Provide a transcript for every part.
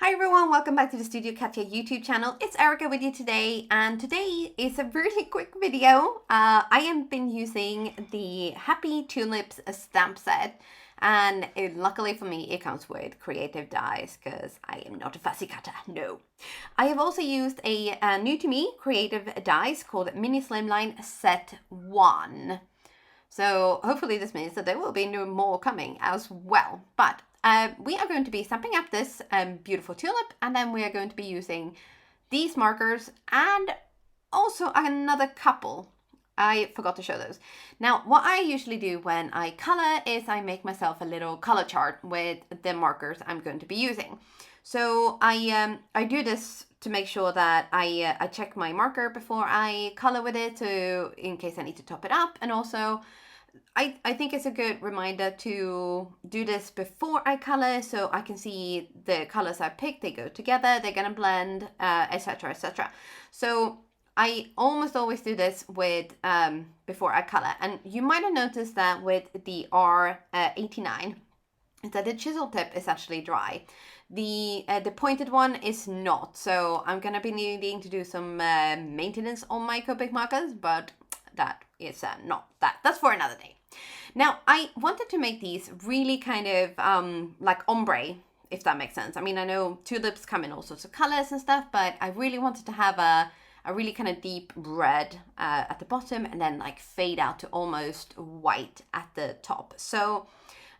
Hi everyone, welcome back to the Studio Katia YouTube channel. It's Erica with you today, and today is a really quick video. I have been using the Happy Tulips stamp set, and luckily for me it comes with creative dies because I am not a fussy cutter, no. I have also used a new to me creative dies called Mini Slimline Set 1. So hopefully this means that there will be no more coming as well, but we are going to be stamping up this beautiful tulip, and then we are going to be using these markers and also another couple. I forgot to show those. Now, what I usually do when I color is I make myself a little color chart with the markers I'm going to be using. So I do this to make sure that I check my marker before I color with it, so in case I need to top it up, and also I think it's a good reminder to do this before I color, so I can see the colors I picked, they go together, they're gonna blend, etc, etc. So I almost always do this with before I color, and you might have noticed that with the R89 is that the chisel tip is actually dry. The pointed one is not, so I'm gonna be needing to do some maintenance on my Copic markers, but that is not that. That's for another day. Now, I wanted to make these really kind of like ombre, if that makes sense. I mean, I know tulips come in all sorts of colors and stuff, but I really wanted to have a really kind of deep red at the bottom and then like fade out to almost white at the top. So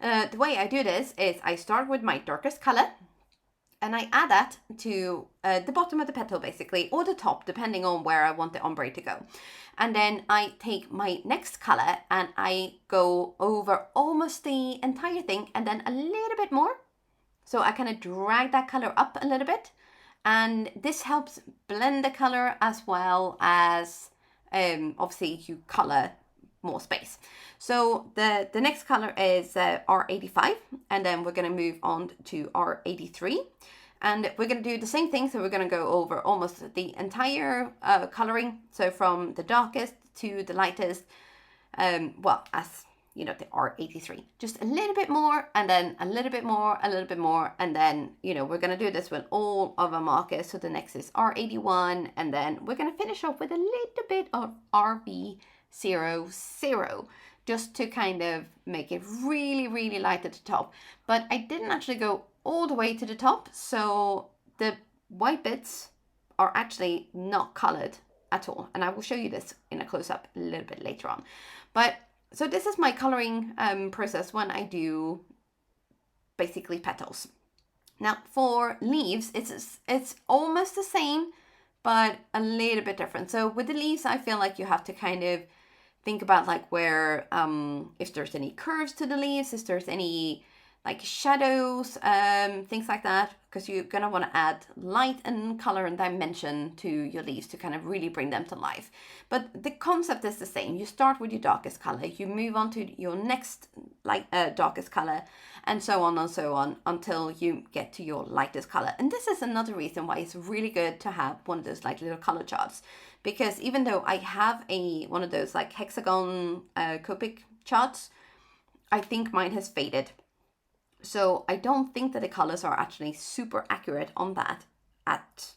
the way I do this is I start with my darkest color, and I add that to the bottom of the petal basically, or the top, depending on where I want the ombre to go. And then I take my next color and I go over almost the entire thing and then a little bit more. So I kind of drag that color up a little bit. And this helps blend the color as well as obviously you color more space. So the next color is R85, and then we're going to move on to R83, and we're going to do the same thing. So we're going to go over almost the entire coloring, so from the darkest to the lightest, well, as you know, the R83, just a little bit more, and then a little bit more, a little bit more, and then, you know, we're going to do this with all of our markers. So the next is R81, and then we're going to finish off with a little bit of RB00, just to kind of make it really, really light at the top. But I didn't actually go all the way to the top, so the white bits are actually not colored at all. And I will show you this in a close-up a little bit later on. But so this is my coloring process when I do basically petals. Now for leaves, it's almost the same, but a little bit different. So with the leaves, I feel like you have to kind of think about like where, if there's any curves to the leaves, if there's any like shadows, things like that, because you're gonna want to add light and color and dimension to your leaves to kind of really bring them to life. But the concept is the same. You start with your darkest color, you move on to your next darkest color, and so on until you get to your lightest color. And this is another reason why it's really good to have one of those like little color charts, because even though I have one of those like hexagon Copic charts, I think mine has faded. So I don't think that the colors are actually super accurate on that at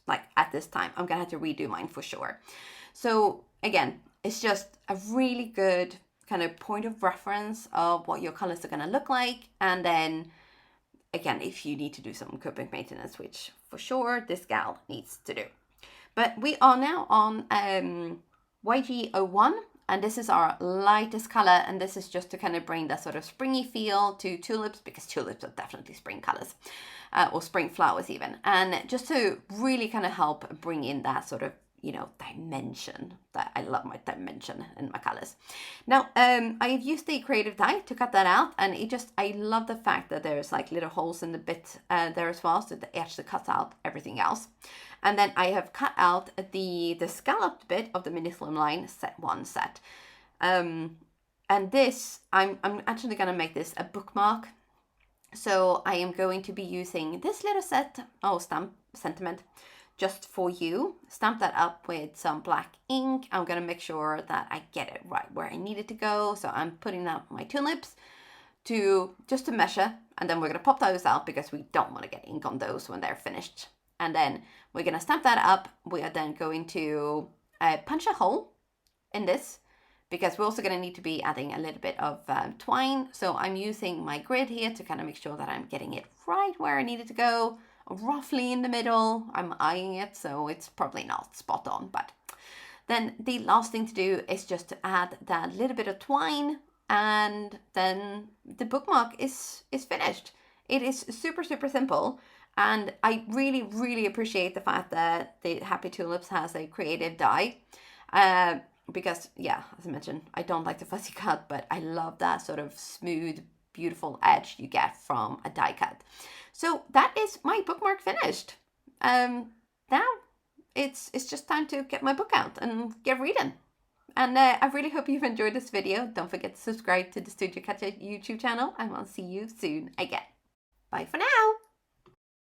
this time. I'm gonna have to redo mine for sure. So again, it's just a really good kind of point of reference of what your colors are gonna look like. And then again, if you need to do some Copic maintenance, which for sure this gal needs to do. But we are now on YG01, and this is our lightest color, and this is just to kind of bring that sort of springy feel to tulips, because tulips are definitely spring colors, or spring flowers even, and just to really kind of help bring in that sort of, you know, dimension. That I love my dimension in my colors. Now I've used the creative die to cut that out, and I love the fact that there's like little holes in the bit there as well, so that it actually cuts out everything else. And then I have cut out the scalloped bit of the Mini Slimline Set 1 set. And this, I'm actually going to make this a bookmark. So I am going to be using this little stamp sentiment just for you. Stamp that up with some black ink. I'm going to make sure that I get it right where I need it to go. So I'm putting out my tulips just to measure And then we're going to pop those out because we don't want to get ink on those when they're finished. And then we're going to stamp that up. We are then going to punch a hole in this, because we're also going to need to be adding a little bit of twine. So I'm using my grid here to kind of make sure that I'm getting it right where I need it to go, roughly in the middle. I'm eyeing it, so it's probably not spot on. But then the last thing to do is just to add that little bit of twine, and then the bookmark is finished. It is super, super simple. And I really, really appreciate the fact that the Happy Tulips has a creative die. Because, yeah, as I mentioned, I don't like the fussy cut, but I love that sort of smooth, beautiful edge you get from a die cut. So that is my bookmark finished. Now it's just time to get my book out and get reading. And I really hope you've enjoyed this video. Don't forget to subscribe to the Studio Katia YouTube channel, and I'll see you soon again. Bye for now.